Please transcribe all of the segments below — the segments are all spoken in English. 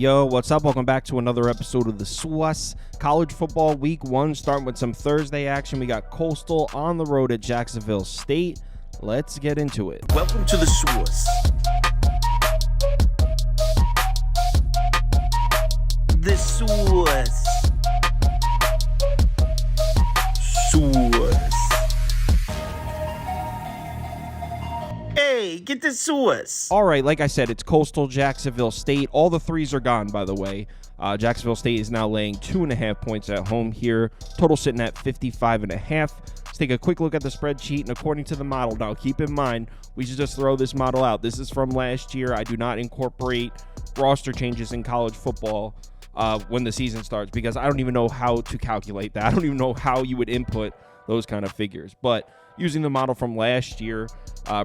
Yo, what's up? Welcome back to another episode of the SWUS. College football week 1, starting with some Thursday action. We got Coastal on the road at Jacksonville State. Let's get into it. Welcome to the SWUS. The SWUS. SWUS. Hey, get the SWUS. All right, like I said, it's Coastal Jacksonville State. All the threes are gone, by the way. Jacksonville State is now laying 2.5 points at home here. Total sitting at 55.5. Let's take a quick look at the spreadsheet, and according to the model, now keep in mind, we should just throw this model out. This is from last year. I do not incorporate roster changes in college football when the season starts because I don't even know how to calculate that. I don't even know how you would input those kind of figures. But using the model from last year,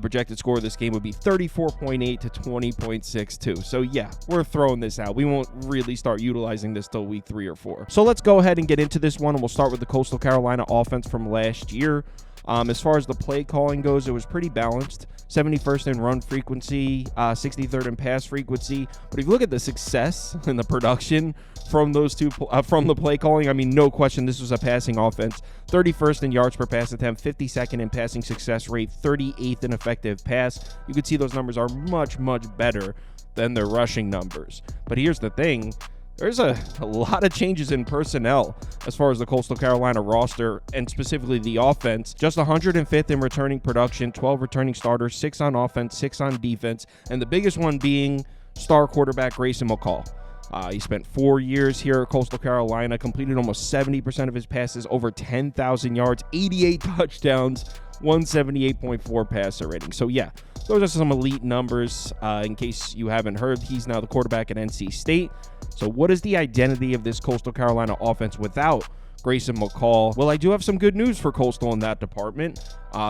projected score of this game would be 34.8 to 20.62. So yeah, we're throwing this out. We won't really start utilizing this till week 3 or 4. So let's go ahead and get into this one, and we'll start with the Coastal Carolina offense from last year. As far as the play calling goes, it was pretty balanced. 71st in run frequency, 63rd in pass frequency. But if you look at the success and the production from those two, from the play calling, I mean, no question, this was a passing offense. 31st in yards per pass attempt, 52nd in passing success rate, 38th in effective pass. You can see those numbers are much, much better than their rushing numbers. But here's the thing. There's a lot of changes in personnel as far as the Coastal Carolina roster and specifically the offense. Just 105th in returning production, 12 returning starters, 6 on offense, 6 on defense, and the biggest one being star quarterback Grayson McCall. He spent 4 years here at Coastal Carolina, completed almost 70% of his passes, over 10,000 yards, 88 touchdowns, 178.4 passer rating. So yeah, those are some elite numbers. In case you haven't heard, he's now the quarterback at NC State. So what is the identity of this Coastal Carolina offense without Grayson McCall? Well, I do have some good news for Coastal in that department.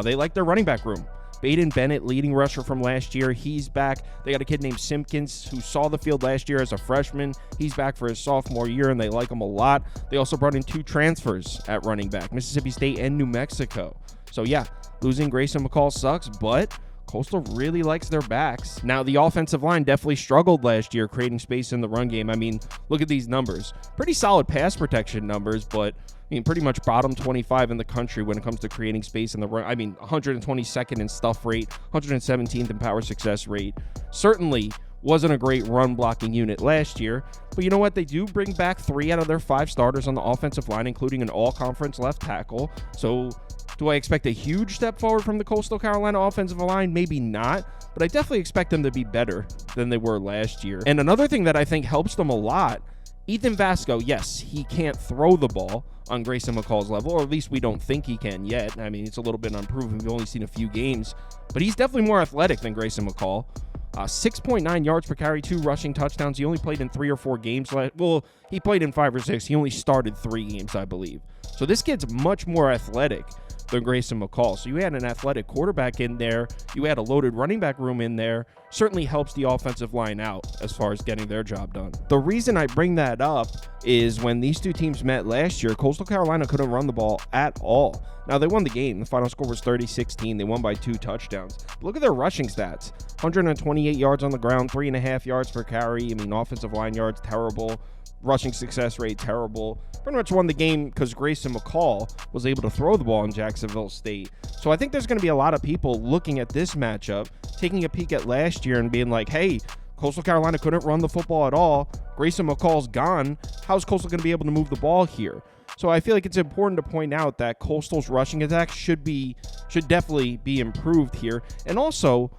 They like their running back room. Baden Bennett, leading rusher from last year, he's back. They got a kid named Simpkins who saw the field last year as a freshman. He's back for his sophomore year, and they like him a lot. They also brought in 2 transfers at running back, Mississippi State and New Mexico. So yeah, losing Grayson McCall sucks, but Coastal really likes their backs. Now, the offensive line definitely struggled last year creating space in the run game. I mean, look at these numbers. Pretty solid pass protection numbers, but I mean, pretty much bottom 25 in the country when it comes to creating space in the run. I mean, 122nd in stuff rate, 117th in power success rate. Certainly wasn't a great run blocking unit last year, but you know what? They do bring back 3 out of their 5 starters on the offensive line, including an all-conference left tackle. So do I expect a huge step forward from the Coastal Carolina offensive line? Maybe not, but I definitely expect them to be better than they were last year. And another thing that I think helps them a lot, Ethan Vasco, yes, he can't throw the ball on Grayson McCall's level, or at least we don't think he can yet. I mean, it's a little bit unproven. We've only seen a few games, but he's definitely more athletic than Grayson McCall. 6.9 yards per carry, 2 rushing touchdowns. He only played in 3 or 4 games. Well, he played in 5 or 6. He only started 3 games, I believe. So this kid's much more athletic than Grayson McCall. So you had an athletic quarterback in there. You had a loaded running back room in there. Certainly helps the offensive line out as far as getting their job done. The reason I bring that up is when these two teams met last year, Coastal Carolina couldn't run the ball at all. Now, they won the game. The final score was 30-16. They won by 2 touchdowns. But look at their rushing stats. 128 yards on the ground, 3.5 yards per carry. I mean, offensive line yards, terrible. Rushing success rate, terrible. Pretty much won the game because Grayson McCall was able to throw the ball in Jacksonville State. So I think there's going to be a lot of people looking at this matchup, taking a peek at last year and being like, hey, Coastal Carolina couldn't run the football at all. Grayson McCall's gone. How's Coastal going to be able to move the ball here? So I feel like it's important to point out that Coastal's rushing attack should definitely be improved here. And also,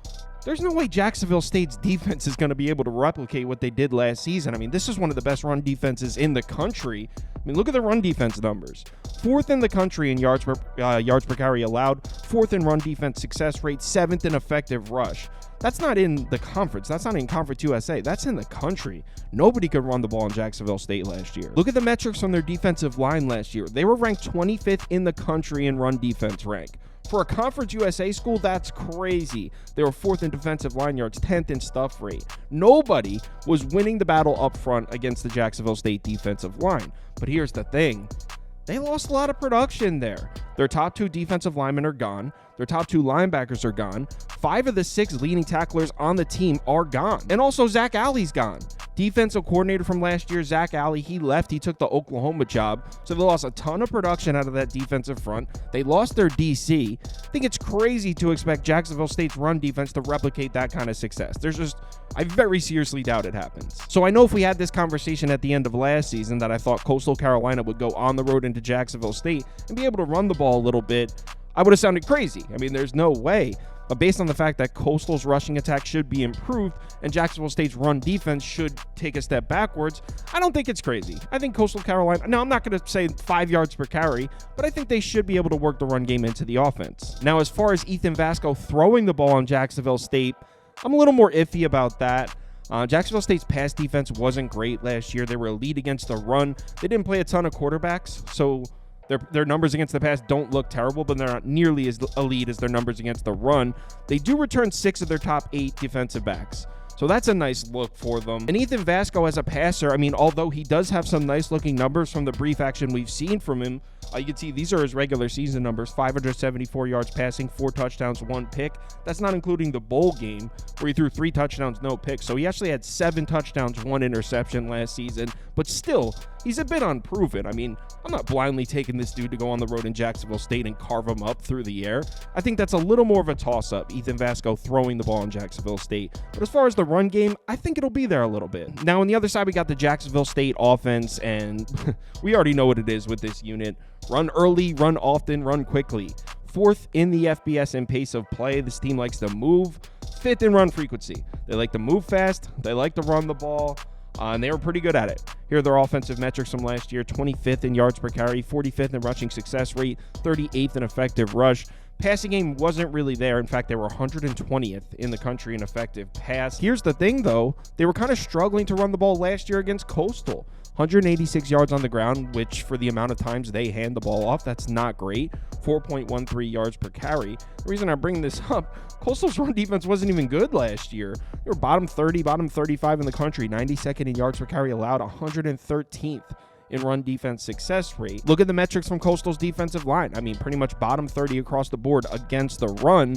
there's no way Jacksonville State's defense is going to be able to replicate what they did last season. I mean, this is one of the best run defenses in the country. I mean, look at the run defense numbers. 4th in the country in yards per carry allowed, 4th in run defense success rate, 7th in effective rush. That's not in the conference. That's not in Conference USA. That's in the country. Nobody could run the ball in Jacksonville State last year. Look at the metrics from their defensive line last year. They were ranked 25th in the country in run defense rank. For a Conference USA school, that's crazy. They were 4th in defensive line yards, 10th in stuff rate. Nobody was winning the battle up front against the Jacksonville State defensive line. But here's the thing. They lost a lot of production there. Their top 2 defensive linemen are gone. Their top 2 linebackers are gone. 5 of the 6 leading tacklers on the team are gone. And also Zach Alley's gone. defensive coordinator from last year, Zach Alley, he left. He took the Oklahoma job. So they lost a ton of production out of that defensive front. They lost their DC. I think it's crazy to expect Jacksonville State's run defense to replicate that kind of success. I very seriously doubt it happens. So I know if we had this conversation at the end of last season that I thought Coastal Carolina would go on the road into Jacksonville State and be able to run the ball a little bit, I would have sounded crazy. I mean, there's no way. But based on the fact that Coastal's rushing attack should be improved and Jacksonville State's run defense should take a step backwards, I don't think it's crazy. I think Coastal Carolina, now I'm not going to say 5 yards per carry, but I think they should be able to work the run game into the offense. Now, as far as Ethan Vasco throwing the ball on Jacksonville State, I'm a little more iffy about that. Jacksonville State's pass defense wasn't great last year. They were elite against the run. They didn't play a ton of quarterbacks, so their numbers against the pass don't look terrible, but they're not nearly as elite as their numbers against the run. They do return 6 of their top 8 defensive backs. So that's a nice look for them. And Ethan Vasco as a passer, I mean, although he does have some nice looking numbers from the brief action we've seen from him, you can see these are his regular season numbers: 574 yards passing, 4 touchdowns, 1 pick. That's not including the bowl game where he threw 3 touchdowns, no picks. So he actually had 7 touchdowns, 1 interception last season. But still, he's a bit unproven. I mean, I'm not blindly taking this dude to go on the road in Jacksonville State and carve him up through the air. I think that's a little more of a toss-up, Ethan Vasco throwing the ball in Jacksonville State. But as far as the run game, I think it'll be there a little bit. Now, on the other side, we got the Jacksonville State offense, and we already know what it is with this unit. Run early, run often, run quickly. 4th in the FBS in pace of play. This team likes to move. 5th in run frequency. They like to move fast. They like to run the ball. And they were pretty good at it. Here are their offensive metrics from last year: 25th in yards per carry, 45th in rushing success rate, 38th in effective rush. Passing game wasn't really there. In fact, they were 120th in the country in effective pass. Here's the thing, though. They were kind of struggling to run the ball last year against Coastal. 186 yards on the ground, which for the amount of times they hand the ball off, that's not great. 4.13 yards per carry. The reason I bring this up, Coastal's run defense wasn't even good last year. They were bottom 30, bottom 35 in the country, 92nd in yards per carry allowed, 113th in run defense success rate. Look at the metrics from Coastal's defensive line. I mean, pretty much bottom 30 across the board against the run,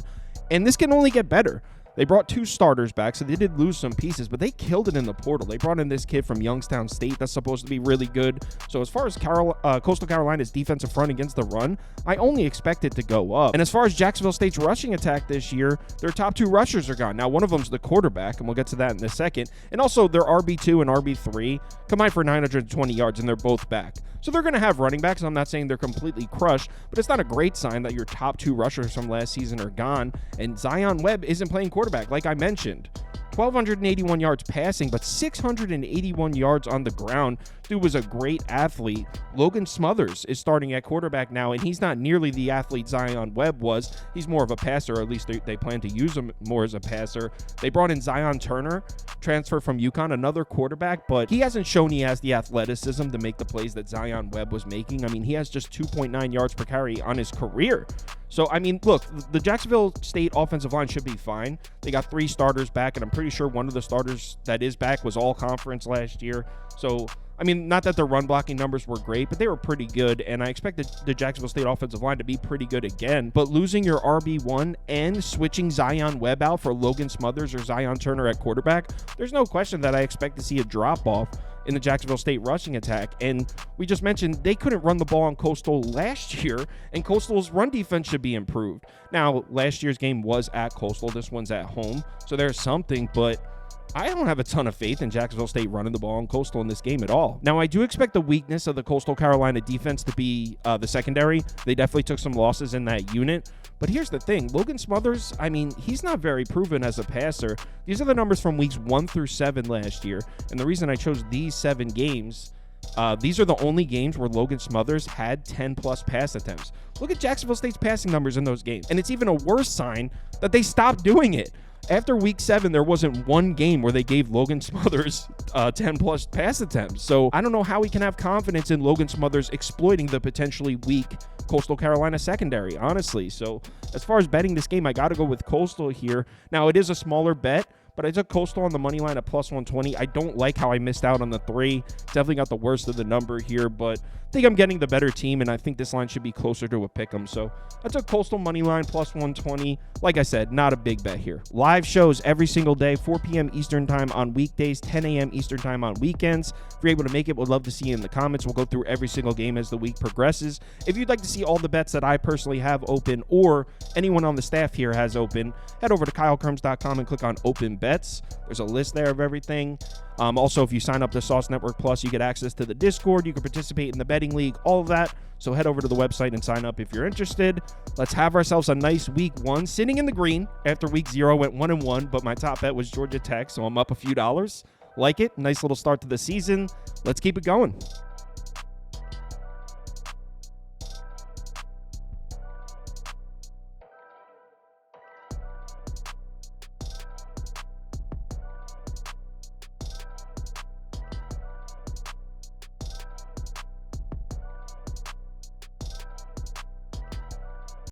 and this can only get better. They brought 2 starters back, so they did lose some pieces, but they killed it in the portal. They brought in this kid from Youngstown State that's supposed to be really good. So as far as Coastal Carolina's defensive front against the run, I only expect it to go up. And as far as Jacksonville State's rushing attack this year, their top 2 rushers are gone. Now, one of them's the quarterback, and we'll get to that in a second. And also, their RB2 and RB3 combined for 920 yards, and they're both back. So they're going to have running backs. I'm not saying they're completely crushed, but it's not a great sign that your top 2 rushers from last season are gone. And Zion Webb isn't playing quarterback, like I mentioned. 1,281 yards passing, but 681 yards on the ground. Dude was a great athlete. Logan Smothers is starting at quarterback now, and he's not nearly the athlete Zion Webb was. He's more of a passer, or at least they plan to use him more as a passer. They brought in Zion Turner, transfer from UConn, another quarterback, but he hasn't shown he has the athleticism to make the plays that Zion Webb was making. I mean, he has just 2.9 yards per carry on his career. So, I mean, look, the Jacksonville State offensive line should be fine. They got 3 starters back, and I'm pretty sure one of the starters that is back was all conference last year. So, I mean, not that their run blocking numbers were great, but they were pretty good, and I expect the Jacksonville State offensive line to be pretty good again. But losing your RB1 and switching Zion Webb out for Logan Smothers or Zion Turner at quarterback, there's no question that I expect to see a drop-off in the Jacksonville State rushing attack. And we just mentioned they couldn't run the ball on Coastal last year, and Coastal's run defense should be improved. Now, last year's game was at Coastal. This one's at home, so there's something, but I don't have a ton of faith in Jacksonville State running the ball on Coastal in this game at all. Now, I do expect the weakness of the Coastal Carolina defense to be the secondary. They definitely took some losses in that unit. But here's the thing. Logan Smothers, I mean, he's not very proven as a passer. These are the numbers from weeks 1 through 7 last year. And the reason I chose these 7 games, these are the only games where Logan Smothers had 10-plus pass attempts. Look at Jacksonville State's passing numbers in those games. And it's even a worse sign that they stopped doing it. After week 7, there wasn't one game where they gave Logan Smothers 10-plus pass attempts. So I don't know how we can have confidence in Logan Smothers exploiting the potentially weak Coastal Carolina secondary, honestly. So as far as betting this game, I got to go with Coastal here. Now, it is a smaller bet, but I took Coastal on the money line at plus 120. I don't like how I missed out on the 3. Definitely got the worst of the number here, but I think I'm getting the better team, and I think this line should be closer to a pick'em. So I took Coastal money line plus 120. Like I said, not a big bet here. Live shows every single day, 4 p.m. Eastern time on weekdays, 10 a.m. Eastern time on weekends. If you're able to make it, we'd love to see you in the comments. We'll go through every single game as the week progresses. If you'd like to see all the bets that I personally have open or anyone on the staff here has open, head over to KyleKirms.com and click on Open Bets. There's a list there of everything. Also, if you sign up to Sauce Network Plus, you get access to the Discord. You can participate in the betting league, all of that. So head over to the website and sign up if you're interested. Let's have ourselves a nice week 1, sitting in the green after week 0, went 1-1, but my top bet was Georgia Tech, so I'm up a few dollars. Like it, nice little start to the season. Let's keep it going.